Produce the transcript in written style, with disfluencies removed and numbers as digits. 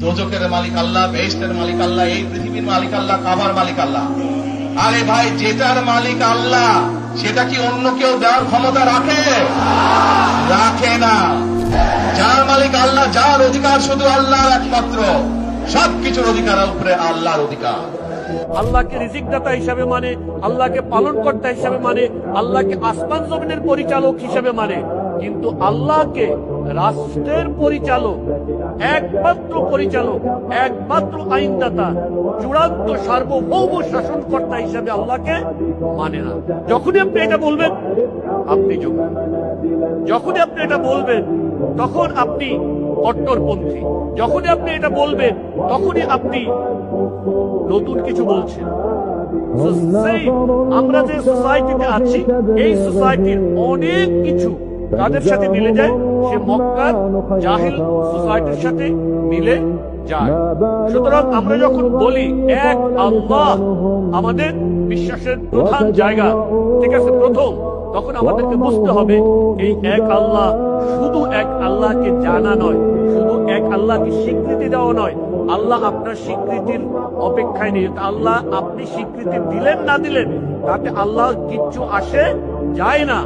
দোজখের মালিক আল্লাহ, বেহেশতের মালিক আল্লাহ, এই পৃথিবীর মালিক আল্লাহ, কাবার মালিক আল্লাহ। আরে ভাই, যেটার মালিক আল্লাহ সেটা কি অন্য কেউ দেওয়ার ক্ষমতা রাখে? রাখে না। যার মালিক আল্লাহ, যার অধিকার শুধু আল্লাহর একমাত্র, সবকিছুর অধিকার উপরে আল্লাহর অধিকার। আল্লাহকে রিজিকদাতা হিসাবে মানে, আল্লাহকে পালনকর্তা হিসাবে মানে, আল্লাহকে আসমান জমিনের পরিচালক হিসাবে মানে, কিন্তু আল্লাহকে রাষ্ট্রের পরিচালক, একমাত্র পরিচালক, একমাত্র আইনদাতা, চূড়ান্ত সার্বভৌম শাসনকর্তা হিসাবে আল্লাহকে মানে না। যখনই আপনি এটা বলবেন আপনি যোগ্য, যখনই আপনি এটা বলবেন তখন আপনি কট্টরপন্থী, যখনই আপনি এটা বলবেন তখনই আপনি নতুন কিছু বলছেন। সেই আমরা যে সোসাইটিতে আছি, এই সোসাইটির অনেক কিছু কাদের সাথে মিলে যায়? সে মক্কার জাহিল সোসাইটির সাথে মিলে যায়। সুতরাং আমরা যখন বলি এক আল্লাহ আমাদের বিশ্বাসের প্রধান জায়গা, ঠিক আছে, প্রথম, তখন আমাদেরকে বুঝতে হবে এই এক আল্লাহ শুধু এক আল্লাহকে জানা নয়, শুধু এক আল্লাহকে স্বীকৃতি দেওয়া নয়। আল্লাহ আপনার স্বীকৃতির অপেক্ষায় নেই। আল্লাহ আপনি স্বীকৃতি দিলেন না দিলেন তাতে আল্লাহ কিচ্ছু আসে যায় না।